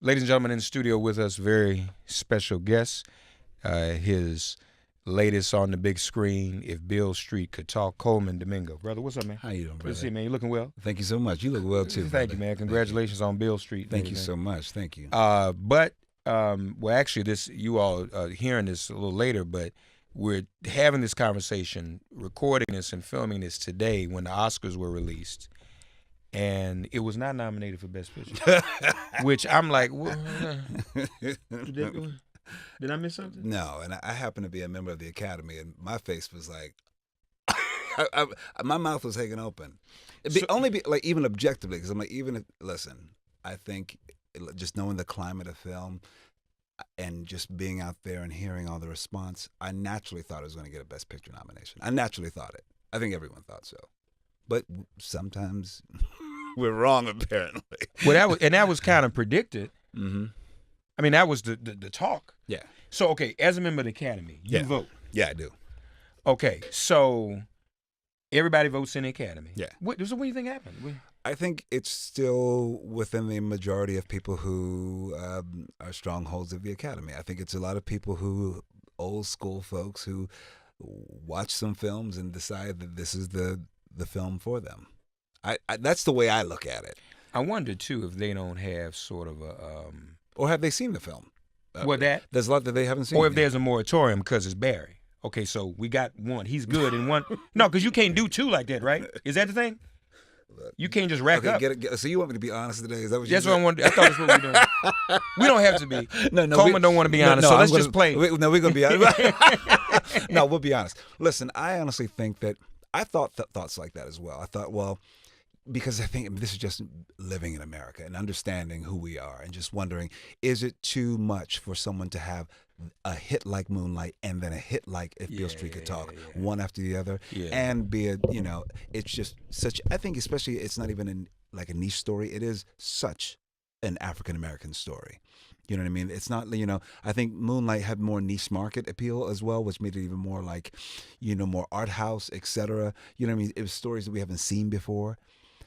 Ladies and gentlemen, in the studio with us, very special guest. His latest on the big screen, If Beale Street Could Talk, Colman Domingo. Brother, what's up, man? How you doing, brother? Good to see you, man. You looking well? Thank you so much. You look well, too, Thank you, man. Congratulations on Beale Street. Thank you so much. Thank you. Well, actually, this you all are hearing this a little later, but we're having this conversation, recording this and filming this today when the Oscars were released. And it was not nominated for Best Picture, which I'm like, did I miss something? No, and I happen to be a member of the Academy, and my face was like, my mouth was hanging open. Even objectively, because I'm like, listen, I think just knowing the climate of film and just being out there and hearing all the response, I naturally thought it was going to get a Best Picture nomination. I naturally thought it. I think everyone thought so. But sometimes we're wrong, apparently. Well, that was kind of predicted. Mm-hmm. I mean, that was the talk. Yeah. So, okay, as a member of the Academy, you vote. Yeah, I do. Okay, so everybody votes in the Academy. Yeah. What do you think happened? I think it's still within the majority of people who are strongholds of the Academy. I think it's a lot of people who, old school folks who watch some films and decide that this is the film for them. I that's the way I look at it. I wonder too if they don't have sort of a or have they seen the film? There's a lot that they haven't seen. Or if there's a moratorium because it's Barry. Okay, so we got one. He's good and one. No, because you can't do two like that, right? Is that the thing? You can't just rack up. So you want me to be honest today? Is that what you That's what I want. I thought that's what we're doing. We don't have to be. No. Coleman don't want to be honest, so let's just play. We're going to be honest. No, we'll be honest. Listen, I honestly think that I thought thoughts like that as well. I thought, well, because I think this is just living in America and understanding who we are and just wondering, is it too much for someone to have a hit like Moonlight and then a hit like If Beale Street Could Talk, one after the other, and be it's just such, I think especially it's not even like a niche story. It is such an African-American story. You know what I mean? It's not, I think Moonlight had more niche market appeal as well, which made it even more like, more art house, et cetera. You know what I mean? It was stories that we haven't seen before.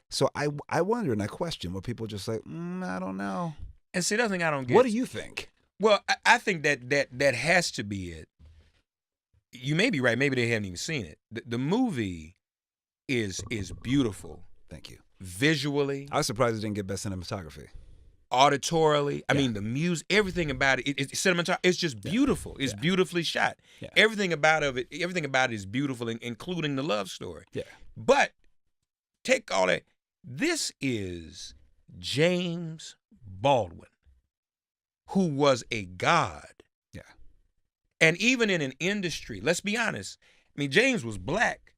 So I wonder and I question where people just like, I don't know. And see, that's the thing I don't get. What do you think? Well, I think that has to be it. You may be right. Maybe they haven't even seen it. The movie is beautiful. Thank you. Visually. I was surprised it didn't get best cinematography. Auditorily. I mean, the music, everything about it. It's just beautiful. It's beautifully shot. Yeah. Everything about it is beautiful, including the love story. Yeah. But take all that. This is James Baldwin, who was a god. Yeah. And even in an industry, let's be honest, I mean, James was black,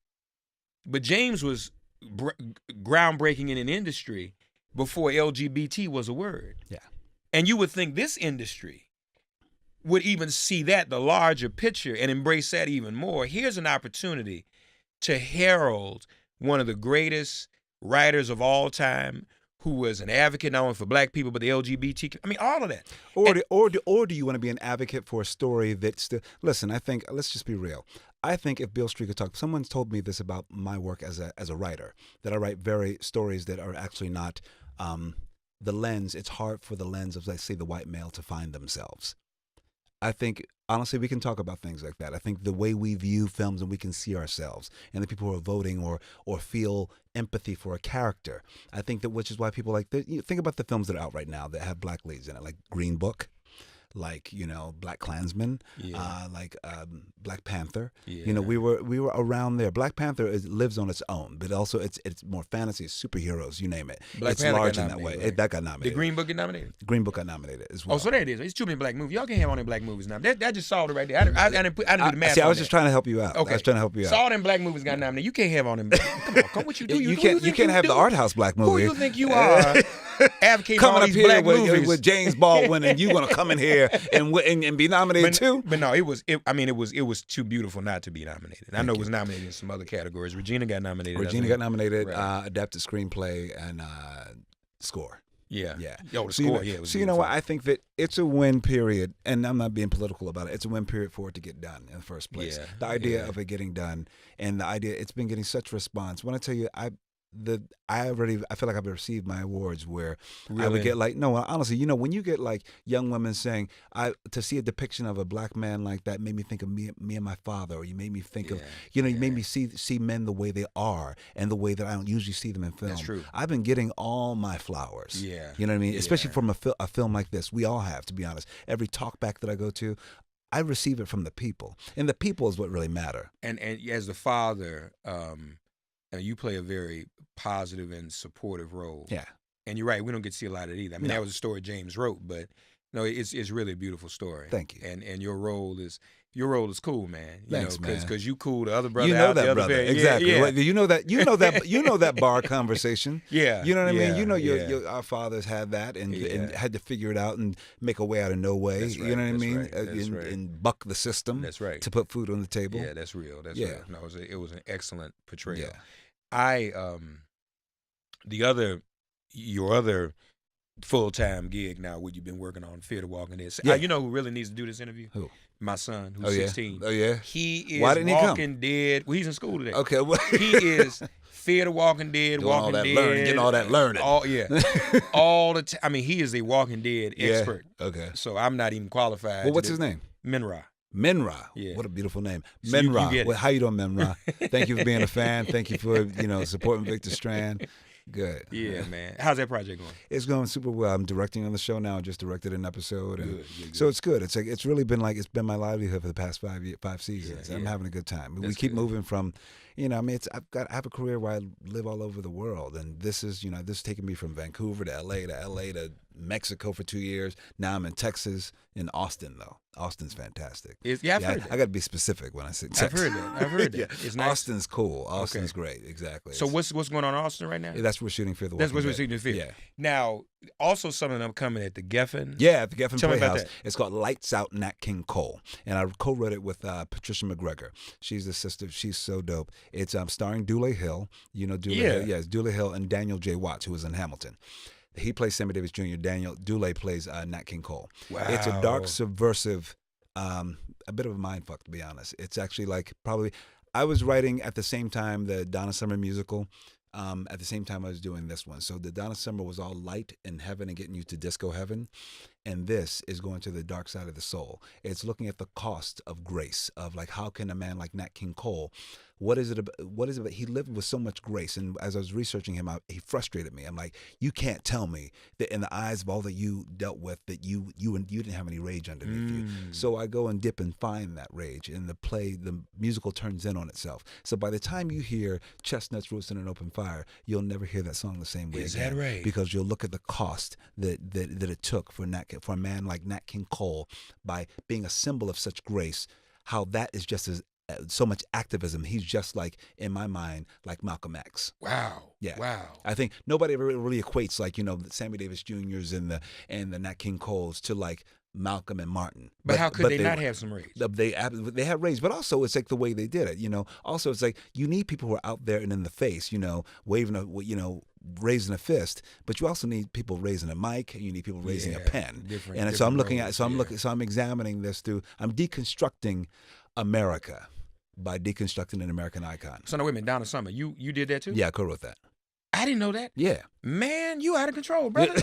but James was groundbreaking in an industry before LGBT was a word. Yeah. And you would think this industry would even see that, the larger picture, and embrace that even more. Here's an opportunity to herald one of the greatest writers of all time, who was an advocate not only for black people but the LGBT. I mean, all of that. Or do you want to be an advocate for a story that still? Listen, I think let's just be real. I think If Beale Street Could Talk. Someone's told me this about my work as a writer, that I write very stories that are actually not the lens. It's hard for the lens of, let's say, the white male to find themselves. I think, honestly, we can talk about things like that. I think the way we view films and we can see ourselves and the people who are voting or feel empathy for a character, I think that, which is why people like, think about the films that are out right now that have black leads in it, like Green Book, like, Black Klansman, like Black Panther. Yeah. We were around there. Black Panther lives on its own, but also it's more fantasy, it's superheroes, you name it. Black Panther large in that way. Right? That got nominated. Did Green Book get nominated? Green Book got nominated as well. Oh, so there it is. It's too many black movies. Y'all can't have all them black movies now. That just solved it right there. I didn't do the math. See, I was just trying to help you out. Okay. I was trying to help you out. So all them black movies got nominated. You can't have all them. Come on, what you do? You can't have the art house black movie. Who you think you are? Advocating coming all up these here black movies with James Baldwin, and you gonna come in here and be nominated too? But no, it was too beautiful not to be nominated. I know it was nominated in some other categories. Regina got nominated. Right. Adapted screenplay and score. Yeah. Yo, the score. It was so you know what? I think that it's a win period, and I'm not being political about it. It's a win period for it to get done in the first place. Yeah. The idea of it getting done, and the idea it's been getting such response. When I tell you, I feel like I've received my awards where I would Really? get like, no, honestly, when you get like young women saying, to see a depiction of a black man like that made me think of me and my father, or you made me think of, you made me see men the way they are and the way that I don't usually see them in film. That's true. I've been getting all my flowers. Yeah. You know what I mean? Yeah. Especially from a film like this. We all have, to be honest. Every talk back that I go to, I receive it from the people, and the people is what really matter. And as the father, you play a very positive and supportive role. Yeah. And you're right, we don't get to see a lot of it either. I mean, that was a story James wrote, but no, it's really a beautiful story. Thank you. And your role is cool, man. Thanks, man. Because you cool. The other brother, You know out the that other brother, bed. exactly. Yeah. Right. You know that bar conversation. Yeah. You know what I mean? Yeah, You know, yeah. our fathers had that and had to figure it out and make a way out of no way. That's right, You know what I that's mean? right, that's right. And buck the system. That's right. To put food on the table. Yeah, that's real. That's Yeah. real. No, it was an excellent portrayal. Yeah. Your other full-time gig now, what you've been working on, Fear the Walking Dead. Yeah. You know who really needs to do this interview? Who? My son, who's Oh, yeah? 16. Oh, yeah? He is Why didn't he come? Walking Dead. Well, he's in school today. Okay. Well, He is Fear the Walking Dead, Doing all Walking that Dead. learning, getting all that learning. All the time. I mean, he is a Walking Dead expert. Okay. So I'm not even qualified. Well, what's his name? Minra. Menra. Yeah. What a beautiful name. So you Menra. get it. Well, how you doing, Menra? Thank you for being a fan. Thank you for, supporting Victor Strand. Good. Yeah, man. How's that project going? It's going super well. I'm directing on the show now. I just directed an episode. And Good. so it's good. It's really been it's been my livelihood for the past 5 seasons. Yeah, I'm yeah. having a good time. We That's keep good. moving from, I have a career where I live all over the world, and this is taking me from Vancouver to LA to Mexico for 2 years. Now I'm in Texas, in Austin though. Austin's fantastic. I've heard that. I got to be specific when I say Texas. I've heard that. Yeah. It's nice. Austin's cool. Austin's great. Exactly. So what's going on in Austin right now? That's where we're shooting Fear the Walking That's what we're Dead. shooting Fear. Yeah. Now, also something I'm coming at the Geffen. Yeah, at the Geffen Tell me about Playhouse. that. It's called Lights Out, Nat King Cole, and I co-wrote it with Patricia McGregor. She's the sister. She's so dope. It's starring Dule Hill. You know Dule Yeah. Hill? Yeah, it's Dule Hill and Daniel J. Watts, who was in Hamilton. He plays Sammy Davis Jr. Dule plays Nat King Cole. Wow. It's a dark, subversive, a bit of a mindfuck, to be honest. It's actually I was writing at the same time the Donna Summer musical. At the same time I was doing this one. So the Donna Summer was all light and heaven and getting you to disco heaven. And this is going to the dark side of the soul. It's looking at the cost of grace, of how can a man like Nat King Cole, what is it about? He lived with so much grace. And as I was researching him, he frustrated me. I'm like, you can't tell me that in the eyes of all that you dealt with, that you didn't have any rage underneath you. So I go and dip and find that rage. And the musical turns in on itself. So by the time you hear Chestnuts Roasting an Open Fire, you'll never hear that song the same way Is again. that right? Because you'll look at the cost that it took for a man like Nat King Cole, by being a symbol of such grace, how that is just as so much activism. He's just in my mind, like Malcolm X. Wow. Yeah. Wow. I think nobody ever really equates the Sammy Davis Jr.'s and the Nat King Coles to Malcolm and Martin. But how could they not have some rage? They have rage, but also it's the way they did it. Also it's you need people who are out there and in the face, waving raising a fist, but you also need people raising a mic, and you need people raising a pen. So I'm looking at, I'm examining this I'm deconstructing America by deconstructing an American icon. So no, wait a minute, Donna Summer, you did that too? Yeah, I co-wrote that. I didn't know that. Yeah. Man, you out of control, brother.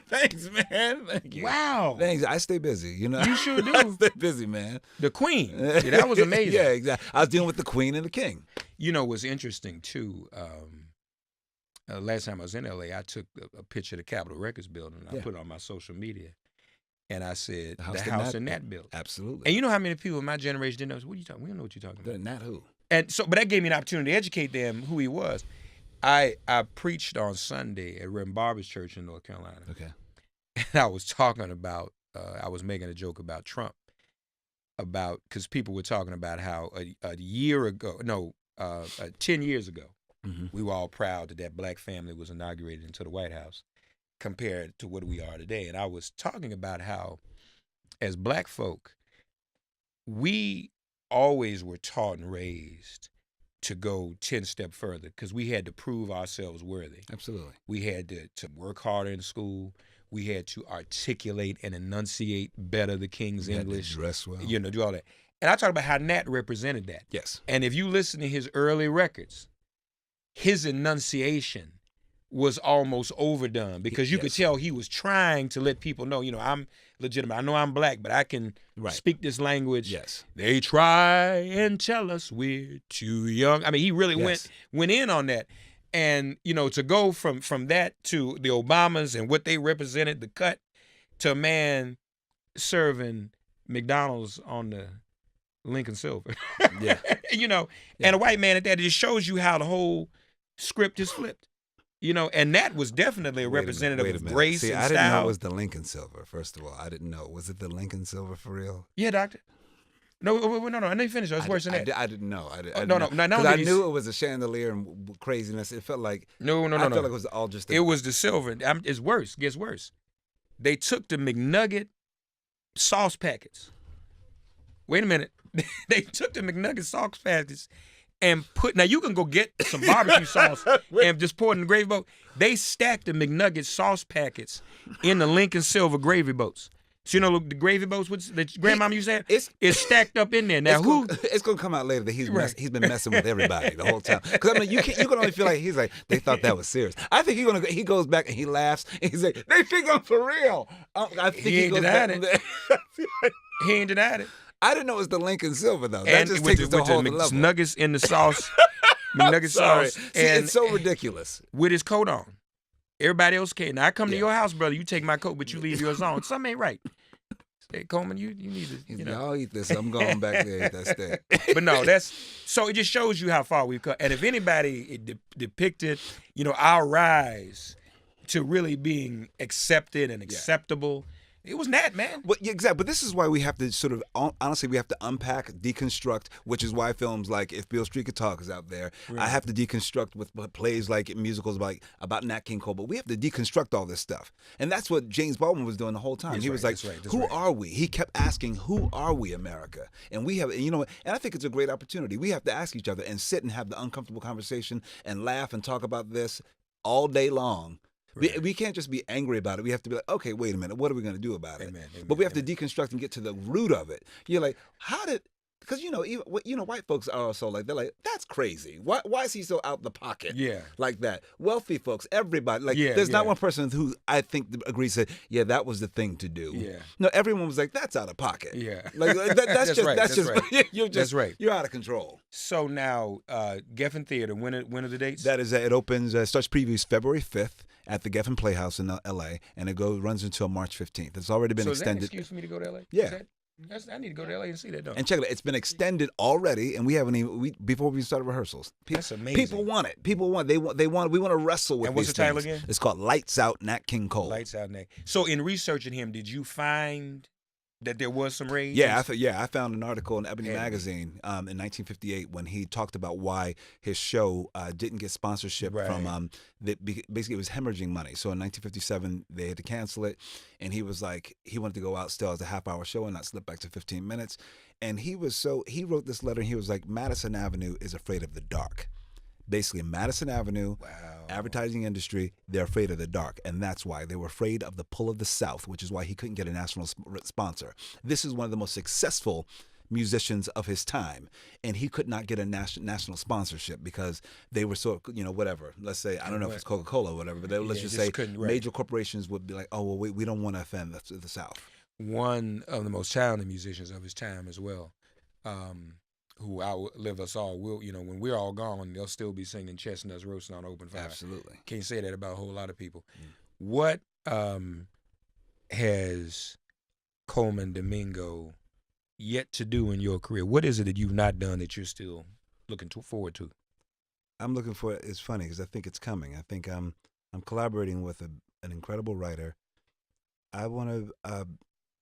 Thanks, man. Thank you. Wow. Thanks. I stay busy, You sure do. I stay busy, man. The Queen. Yeah, that was amazing. Yeah, exactly. I was dealing with the Queen and the King. What's interesting too, last time I was in LA, I took a picture of the Capitol Records building and I put it on my social media. And I said, the house in Nat built. Absolutely. And you know how many people in my generation didn't know? What are you talking? We don't know what you're talking about. Nat who? And so, but that gave me an opportunity to educate them who he was. I preached on Sunday at Reverend Barber's church in North Carolina. Okay. And I was talking about, I was making a joke about Trump, because people were talking about how a year ago, 10 years ago, we were all proud that black family was inaugurated into the White House compared to what we are today. And I was talking about how, as black folk, we always were taught and raised to go 10 steps further because we had to prove ourselves worthy. Absolutely. We had to work harder in school. We had to articulate and enunciate better the King's English. To dress well. Do all that. And I talk about how Nat represented that. Yes. And if you listen to his early records, his enunciation was almost overdone because you could tell he was trying to let people know, I'm legitimate. I know I'm black, but I can speak this language. Yes. They try and tell us we're too young. I mean, he really went in on that. And, to go from that to the Obamas and what they represented, the cut, to a man serving McDonald's on the Lincoln Silver. Yeah. And a white man at that, it just shows you how the whole script is flipped. And that was definitely a representative of grace and style. I didn't know it was the Lincoln Silver, first of all. I didn't know. Was it the Lincoln Silver for real? Yeah, doctor. No. I know you finished. It's worse than that. I didn't know. No. Because I knew it was a chandelier and craziness. It felt like... No. I felt like it was all just... It was the silver. It's worse. Gets worse. They took the McNugget sauce packets. Wait a minute. They took the McNugget sauce packets and now you can go get some barbecue sauce and just pour it in the gravy boat. They stacked the McNugget sauce packets in the Lincoln Silver gravy boats. So the gravy boats that grandmama used to have, it's stacked up in there. Now it's gonna come out later that he's been messing with everybody the whole time. Because I mean, you can only feel like he's like they thought that was serious. I think he goes back and he laughs and he's like, they think I'm for real. I think he ain't denied it. He ain't denied it. I didn't know it was the Lincoln Silver though. That And just with takes it to a whole other level. Nuggets in the sauce, McNugget sauce, See, and it's so ridiculous. with his coat on. Everybody else can't. Now I come to your house, brother. You take my coat, but you leave yours on. Something ain't right. Hey, Colman, you need to. I'll eat this. I'm going back there. Eat that steak. But no, so it just shows you how far we've come. And if anybody depicted, our rise to really being accepted and acceptable, it was Nat, man. Well, yeah, exactly. But this is why we have to sort of, honestly, we have to unpack, deconstruct, which is why films like If Beale Street Could Talk is out there. Right. I have to deconstruct with plays like musicals about Nat King Cole. But we have to deconstruct all this stuff. And that's what James Baldwin was doing the whole time. He was like, who are we? He kept asking, who are we, America? And we have, and I think it's a great opportunity. We have to ask each other and sit and have the uncomfortable conversation and laugh and talk about this all day long. Right. We can't just be angry about it. We have to be like, okay, wait a minute. What are we going to do about it? Amen, but we have to deconstruct and get to the root of it. You're like, because white folks are also like, they're like, that's crazy. Why is he so out the pocket? Yeah, like that. Wealthy folks, everybody. There's not one person who I think agrees that that was the thing to do. Yeah. No, everyone was like, that's out of pocket. Yeah. That's just right. That's right. You're out of control. So now, Geffen Theater. When are the dates? That is, it opens. Starts previews February 5th. At the Geffen Playhouse in L.A., and it runs until March 15th. It's already been extended. Is that an excuse for me to go to L.A.? Yeah. I need to go to L.A. and see that, don't And check it out. It's been extended already, and we haven't even before we started rehearsals. That's amazing. People want it. We want to wrestle with. And what's these the title things. again? It's called Lights Out, Nat King Cole. Lights Out, Nat. So in researching him, did you find that there was some rage? Yeah, I found an article in Ebony magazine in 1958 when he talked about why his show didn't get sponsorship from basically it was hemorrhaging money. So in 1957 they had to cancel it, and he was like he wanted to go out still as a half-hour show and not slip back to 15 minutes. And he wrote this letter and he was like, Madison Avenue is afraid of the dark. Basically, Madison Avenue, advertising industry, they're afraid of the dark. And that's why. They were afraid of the pull of the South, which is why he couldn't get a national sponsor. This is one of the most successful musicians of his time. And he could not get a national sponsorship because they were so, whatever. Let's say, I don't know if it's Coca-Cola or whatever, but let's just say major corporations would be like, oh, well, we don't want to offend the South. One of the most talented musicians of his time as well. Who outlive us all, when we're all gone, they'll still be singing Chestnuts Roasting on Open Fire. Absolutely. Can't say that about a whole lot of people. What has Colman Domingo yet to do in your career? What is it that you've not done that you're still looking forward to? I'm looking for it. It's funny because I think it's coming. I think I'm collaborating with an incredible writer.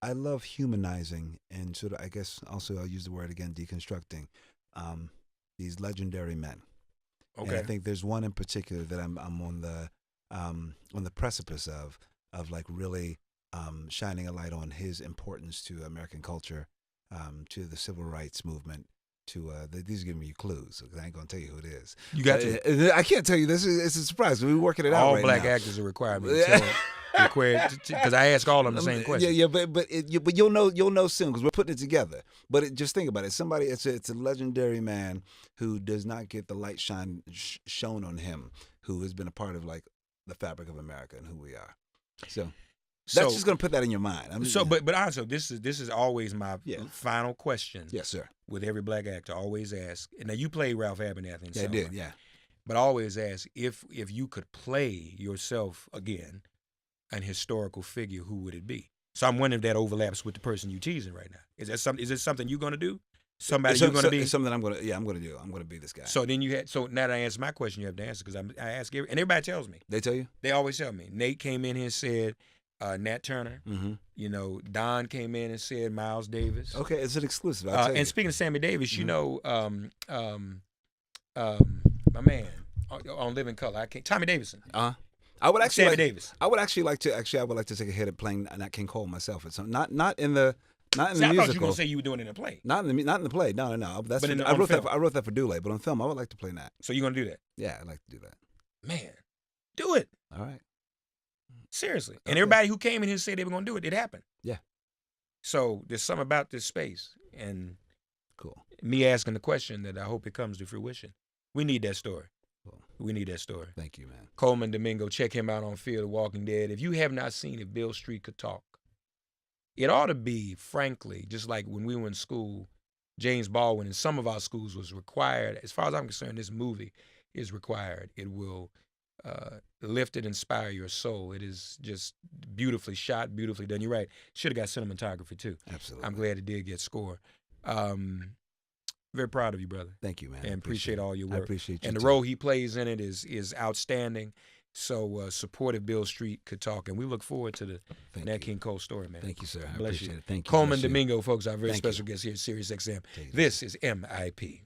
I love humanizing and sort of, I guess, also I'll use the word again, deconstructing these legendary men. Okay. And I think there's one in particular that I'm on the precipice of like really shining a light on his importance to American culture, to the civil rights movement, these are giving you clues. So I ain't gonna tell you who it is. You got to. I can't tell you this. It's a surprise. We're working it out All right black now. actors are required to tell. Because I ask all of them the same question. Yeah, but you'll know soon because we're putting it together. But just think about it. It's a legendary man who does not get the light shown on him, who has been a part of like the fabric of America and who we are. So that's just gonna put that in your mind. But also this is always my final question. Yes, sir. With every black actor, always ask. And now you played Ralph Abernathy. Yeah, I did. Yeah. But I always ask if you could play yourself again. An historical figure, who would it be? So I'm wondering if that overlaps with the person you teasing right now. Is it something you're gonna do? Somebody you're gonna be? It's something I'm gonna do. I'm gonna be this guy. So then so now that I answer my question, you have to answer because I ask and everybody tells me. They tell you? They always tell me. Nate came in here and said Nat Turner. Mm-hmm. You know, Don came in and said Miles Davis. Okay, it's an exclusive. I'll tell you. And speaking of Sammy Davis, Mm-hmm. you know, my man on Living Color, Tommy Davidson. I would actually Sammy Davis. I would actually like to take a hit at playing Nat King Cole myself. It's not in the musical. I thought you were gonna say you were doing it in a play. Not in the play. No. That's I wrote that for Dule, but on film I would like to play Nat. So you're gonna do that? Yeah, I'd like to do that. Man, do it. All right. Seriously. And everybody who came in here said they were gonna do it. It happened. Yeah. So there's something about this space and cool. Me asking the question that I hope it comes to fruition. We need that story. Cool. We need that story. Thank you, man. Colman Domingo, check him out on Fear the Walking Dead. If you have not seen it, Beale Street Could Talk. It ought to be, frankly, just like when we were in school, James Baldwin in some of our schools was required. As far as I'm concerned, this movie is required. It will lift and inspire your soul. It is just beautifully shot, beautifully done. You're right. Should have got cinematography too. Absolutely. I'm glad it did get score. Very proud of you, brother. Thank you, man. And appreciate all your work. I appreciate you. And the too. role he plays in it is outstanding. So supportive Beale Street Could Talk. And we look forward to the Nat King Cole story, man. Thank you, sir. I Bless appreciate you. it. Thank you. Colman Domingo, folks, our very Thank special you. guest here at Sirius XM. Take it This is MIP.